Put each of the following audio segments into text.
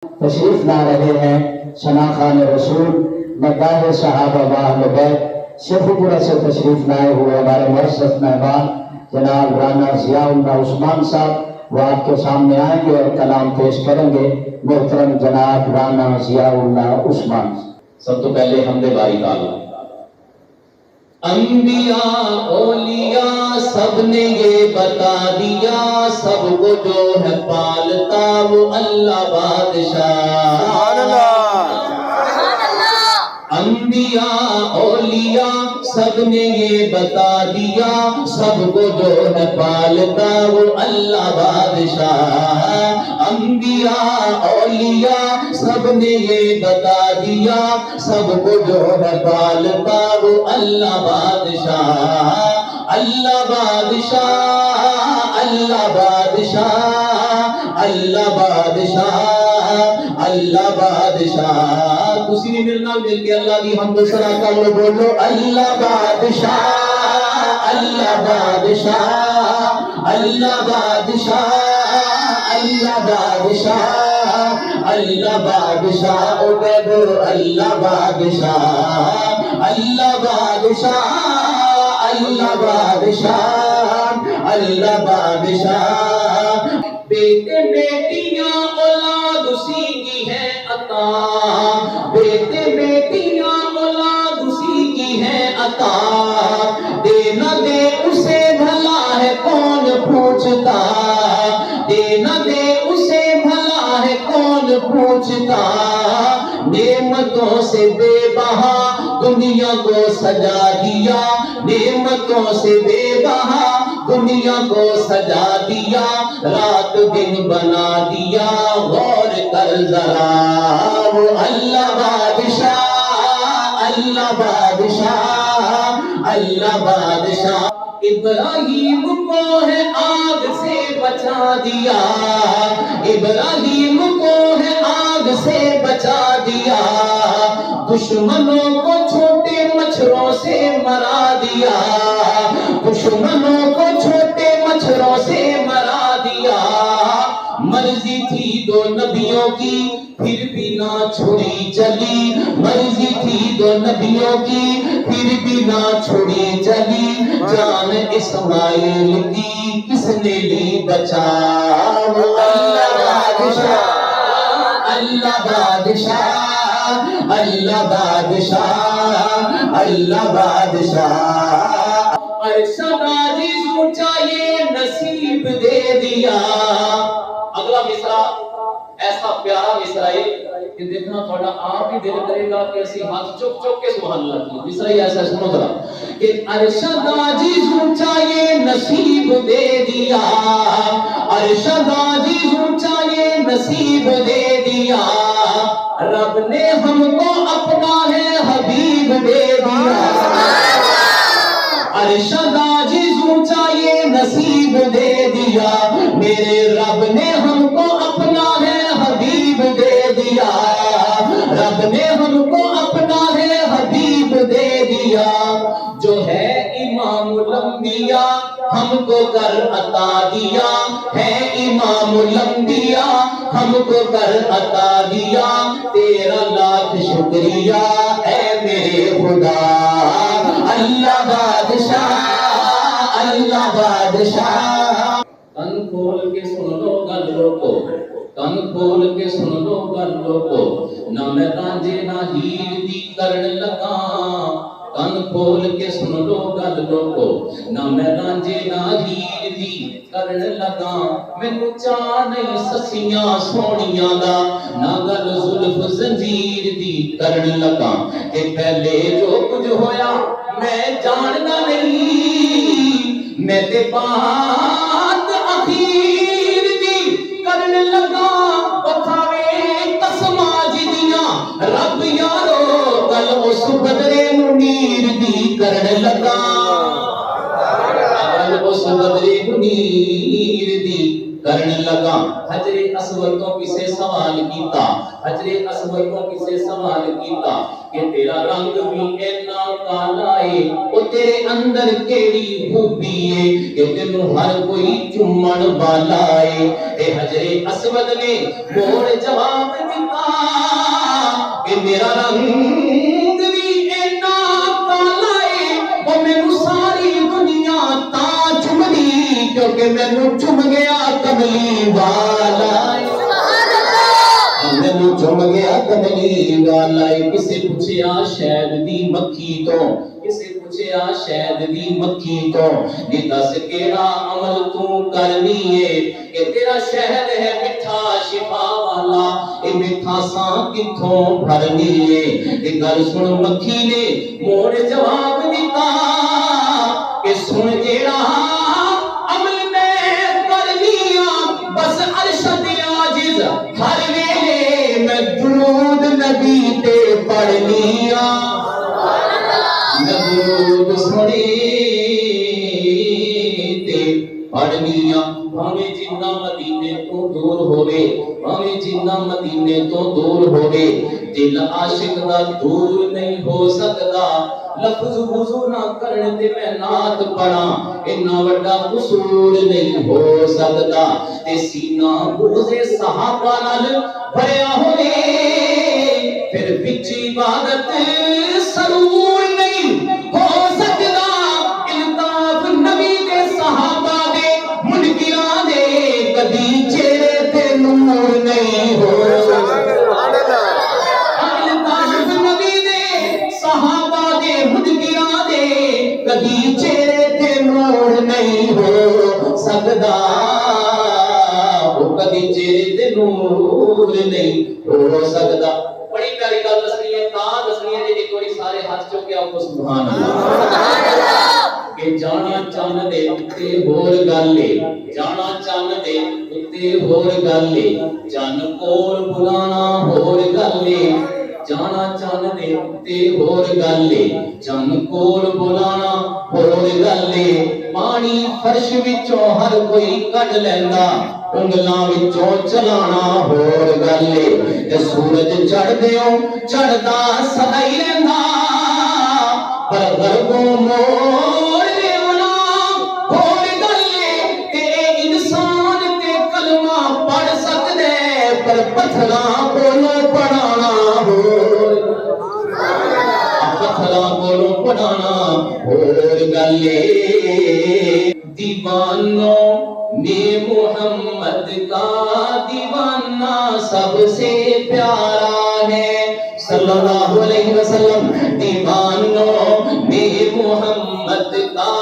تشریف لا رہے ہیں شناخان رسول مداح صحابہ و اہل بیت شیخ پورہ سے تشریف لائے ہوئے ہمارے معزز مہمان جناب رانا ضیاء اللہ عثمان صاحب، وہ آپ کے سامنے آئیں گے اور کلام پیش کریں گے۔ محترم جناب رانا ضیاء اللہ عثمان۔ سب تو پہلے حمد باری تعالیٰ۔ انبیاء اولیاء سب نے یہ بتا دیا، سب کو جو ہے پالتا وہ اللہ بادشاہ۔ سبحان اللہ۔ انبیاء اولیاء سب نے یہ بتا دیا، سب کو جو ہے پالتا وہ اللہ بادشاہ۔ انبیاء اولیاء سب نے یہ بتا دیا، سب کو جو ہے پالتا وہ اللہ بادشاہ۔ اللہ بادشاہ، اللہ بادشاہ، اللہ بادشاہ، اللہ بادشاہ۔ کسی بھی ملنا مل کے اللہ کی حمد و ثنا کر لو، بولو اللہ بادشاہ، اللہ بادشاہ، اللہ بادشاہ، اللہ بادشاہ، اللہ بادشاہ، عبید اللہ بادشاہ، اللہ بادشاہ، اللہ بادشاہ، اللہ بادشاہ۔ بیٹے بیٹیاں اولاد اسی کی ہے عطا، بیٹے بیٹیاں اولاد اسی کی ہے عطا، دے نہ دے اسے بھلا ہے کون پوچھتا، دے نہ دے اسے بھلا ہے کون پوچھتا، نعمتوں سے بے بہا دنیا کو سجا دیا، نعمتوں سے بے بہا دنیا کو سجا دیا، رات دن بنا دیا، غور کر ذرا وہ اللہ بادشاہ، اللہ بادشاہ، اللہ بادشاہ۔ ابراہیم کو ہے آگ سے بچا دیا، ابراہیم کو ہے آگ سے بچا دیا، دشمنوں کو چھوٹے مچھروں سے مرا دیا، دشمنوں کو چھوٹے مچھروں سے مرا دیا۔ مرضی تھی دو نبیوں کی پھر بھی نہ چھڑی چلی، مرضی تھی دو نبیوں کی پھر بھی نہ چھڑی چلی، جان اسماعیل کی کس نے لی بچا، اللہ بادشاہ، اللہ بادشاہ، اللہ بادشاہ، اللہ بادشاہ۔ عرش عزیز اونچا یہ نصیب دے دیا۔ اگلا مصرع ایسا پیارا مصرع ہے کہ دیکھنا تھوڑا آپ ہی دل کرے گا کہ اسی ہاتھ چک چک کے سبحان اللہ کی مصرع ایسا سنو ذرا کہ عرش عزیز اونچا یہ نصیب دے دیا، عرش عزیز اونچا یہ نصیب دے دیا، رب نے ہم کو اپنا ہے حبیب دے دیا، عرش عزیز اونچا یہ نصیب دے دیا، میرے رب نے ہم کو اپنا ہے حبیب دے دیا، رب نے ہم کو اپنا ہے حبیب دے دیا، جو ہے امام الانبیاء ہم کو کر عطا دیا، ہے امام الانبیاء ہم کو کر عطا دیا، تیرا لاکھ شکریہ اے میرے خدا، اللہ بادشاہ، اللہ بادشاہ۔ کن کھول کے سن لو گلوں کو، کن کھول کے سن لو گلوں کو، نہ میں رانجھے نہ ہیر دی کرن لگا، کن کھول کے سن لو گلوں کو، نہ میں رانجھے نہ ہیر دی کرن لگا، مینوں چاہ نہیں سسیاں سونیاں دا، نہ گل زلف زنجیر دی کرن لگا، کہ پہلے جو کچھ ہویا میں جاننا نہیں، میں تے بات اخیر دی کرن لگا، بتاوے قسماں جدیاں رب یارو گل اس بدرے منیر دی کرن لگا، گل اس بدرے منیر دی کرن لگا۔ لگا حجر اسود تو کسے سوال کیتا حجر اسود تو کسے سوال کیتا کہ تیرا رنگ بھی اینا کالا ہے او تیرے اندر کیڑی خوبی ہے کہ تینوں ہر کوئی چومن والا ہے اے حجر اسود نے مور جواب دیتا کہ میرا رنگ بھی اینا کالا ہے او مینوں ساری دنیا تا چمدی کیونکہ مینوں چم گیا کملی والا مینوں چم گیا کملی والا کسے پوچھیا شہد دی مکھی تو کسے پوچھیا شہد دی مکھی تو یہ دس کیڑا عمل تو کرنی ہے کہ تیرا شہد ہے میٹھا شفا والا اے میٹھا سا کتھوں بھرنی ہے یہ گل سن مکھی نے موڑ جواب دیتا کہ سن جیڑا عمل میں کرنیا بس ارشد عاجز ہر ویلے میں درود نبی تے پڑھنیا درود سنی تے پڑھنیا ہمیں جنہ مدینے تو دور ہوئے ہمیں جنہ مدینے تو دور ہوئے دل عاشق دا دور نہیں ہو سکتا لفظ وضو نہ کرنے تے میں نعت پڑھا اتنا بڑا قصور نہیں ہو سکتا تے سینہ بغض صحابہ نال بھریا ہوئے پھر وچ عبادت سرور نہیں ہو سکتا الطاف نبی دے صحابہ دے منکراں دے کبھی چہرے تے نور نہیں ہو سکتا الطاف نبی دے صحابہ دے منکراں دے کبھی چہرے تے نور نہیں ہو سکتا وہ کبھی چہرے تے نور نہیں ہو سکتا بڑی پیاری گل دسنی ہے تا دسنی ہے جی کوئی سارے ہاتھ چکے آپ کو سبحان اللہ کہ جانا چن دے تے ہور گل ہے جانا چن دے تے ہور گل ہے چن کول بلانا ہور گل ہے جانا چن دے تے ہور گل ہے چن کول بلانا ہور گل ہے پانی فرش وچوں ہر کوئی کڈ لیندا انگلاں وچوں چلانا ہور گل ہے تے سورج چڑھ دیو چڑھدا سدا ہی رہندا پر غربوں موڑ دیونا ہور گل ہے تے انسان تے کلمہ پڑھ سکدے پر پتھراں کولوں پڑھانا ہور پتھراں کولوں پڑھانا ہور گل ہے دیوانوں نے محمد کا دیوانہ سب سے پیارا ہے صلی اللہ علیہ وسلم دیوانوں نے محمد کا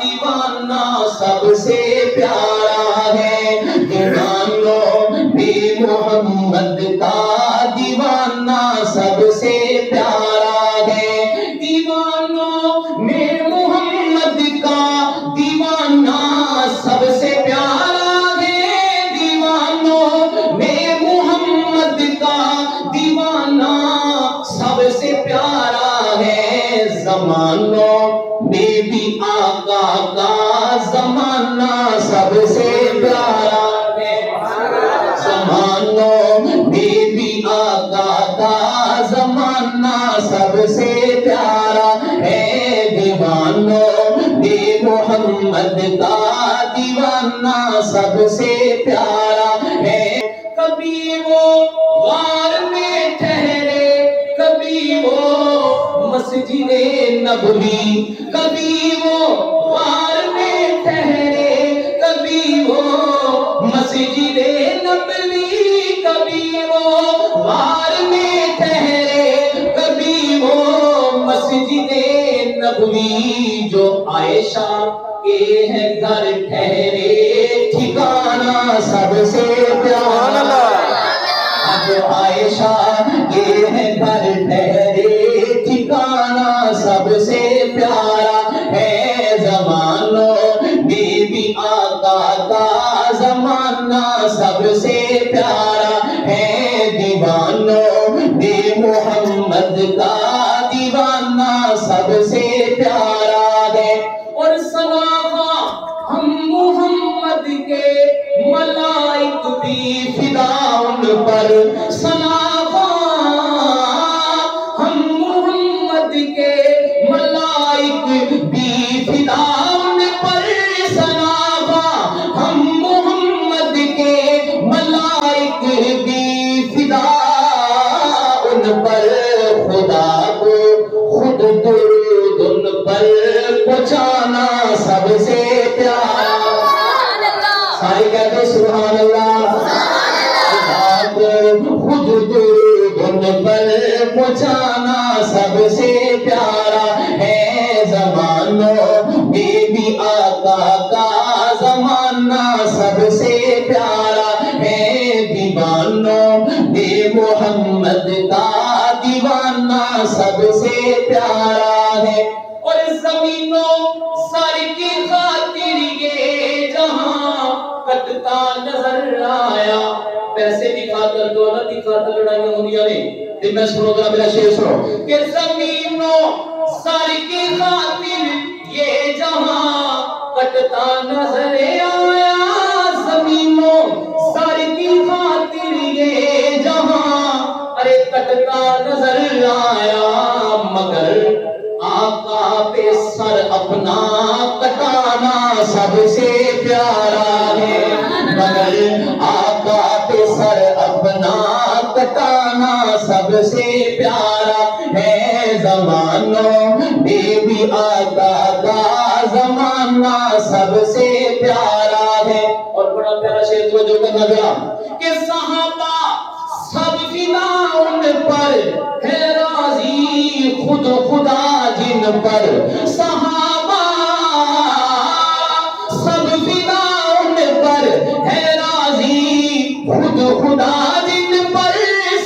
دیوانہ سب سے پیارا ہے دیوانوں نے محمد کا دیوانہ سب سے پیارا ہے دیوانوں نے محمد کا دیوانہ سب سے پیارا ہے دیوانوں میں محمد کا دیوانہ سب سے پیارا ہے زمانوں میں بھی آقا کا زمانہ سب سے پیارا ہے زمانوں میں بھی آقا کا زمانہ سب سے پیارا ہے دیوانوں میں محمد کا دیوانہ سب سے پیارا ہے کبھی وہ غار میں ٹھہرے کبھی وہ مسجد نبوی کبھی وہ غار میں ٹھہرے کبھی وہ مسجد نبوی کبھی وہ غار میں ٹھہرے کبھی وہ مسجد نبوی جو عائشہ کے ہے گھر ٹھہرے ٹھکانہ سب سے پیارا جو عائشہ کے ہے گھر ٹھہرے ٹھکانہ سب سے پیارا ہے زمانوں میں بھی آقا کا زمانہ سب سے پیارا ہے دیوانوں میں محمد کا دیوانہ سب سے پیارا ہے اور سلام ہم محمد کے ملائک پر سناخواں ہم محمد کے ملائک بھی فدا ان پر سناخواں ہم محمد کے ملائک بھی فدا ان پر خدا کو خود درود ان پر پہنچانا سب سے پیارا سارے کہتے ہیں سبحان اللہ خدا کو خود درود ان پر پہنچانا سب سے پیارا ہے زمانوں میں بھی آقا کا زمانہ سب سے پیارا ہے دیوانوں میں محمد کا دیوانہ سب سے پیارا ہے اور زمینوں سر کی خاطر یہ جہاں کٹتا نظر آیا پیسے کی خاطر دولت کی خاطر لڑائیاں ہونیاں نہیں دل میں سنو ذرا میرا شعر سنو کہ زمینوں سر کی خاطر یہ جہاں کٹتا نظر آیا زمینوں سر کی خاطر یہ جہاں ارے کٹتا نظر آیا مگر آقا پہ سر اپنا کٹانا سب سے پیارا ہے مگر آقا پہ سر اپنا کٹانا سب سے پیارا ہے زمانوں میں بھی آقا کا زمانہ سب سے پیارا ہے اور بڑا پیارا شعر توجہ کرنا ذرا کہ صحابہ سب فدا ان پر ہے راضی خود خدا جن پر صحابہ سب فدا ان پر ہے راضی خود خدا جن پر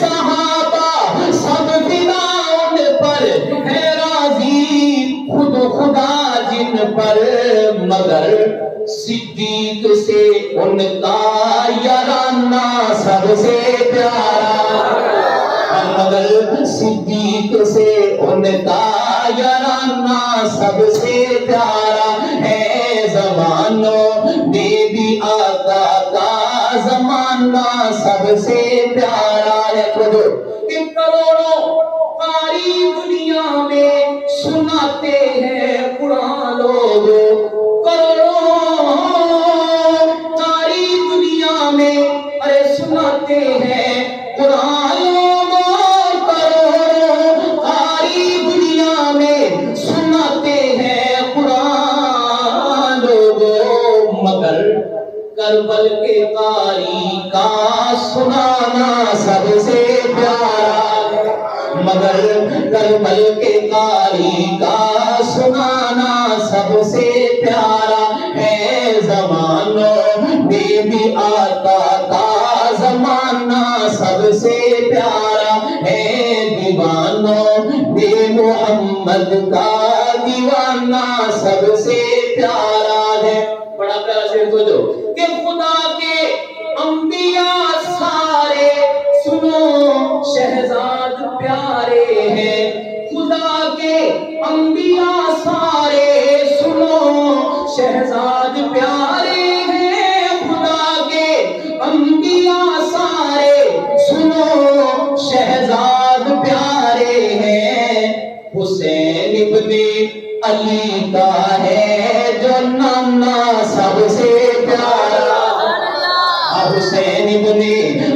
صحابہ سب فدا ان پر ہے راضی خود خدا جن پر مگر صدیق سے ان کا یارانہ سب سے پیارا مگر صدیق سے ان کا یارانہ سب سے پیارا ہے زمانوں میں بھی آقا کا زمانہ سب سے پیارا ہے کہ کروڑوں قاری دنیا میں سناتے ہیں قرآن لوگوں کروڑوں قاری دنیا میں ارے سناتے ہیں قرآن لوگوں کروڑوں قاری دنیا میں سناتے ہیں قرآن لوگوں مگر کربل کے قاری کا سنانا سب سے پیارا مگر کربل کے قاری کا سنانا سب سے پیارا ہے زمانوں میں بھی آقا کا زمانہ سب سے پیارا ہے دیوانوں میں محمد کا دیوانہ سب سے پیارا ہے بڑا پیارا شعر تو جو کہ خدا کے انبیاء سارے سنو شہزاد پیارے ہیں خدا کے انبیاء سارے سنو شہزاد پیارے ہیں خدا کے انبیاء سارے سنو شہزاد پیارے ہیں حسین ابن علی کا ہے جو نانا سب سے پیارا حسین ابن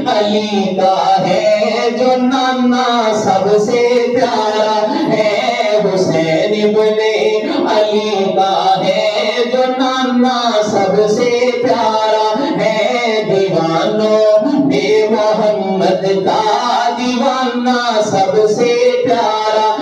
علی کا ہے جو نانا سب سے پیارا ہے حسین ابن علی کا ہے جو نانا سب سے پیارا ہے دیوانوں میں محمد کا دیوانہ سب سے پیارا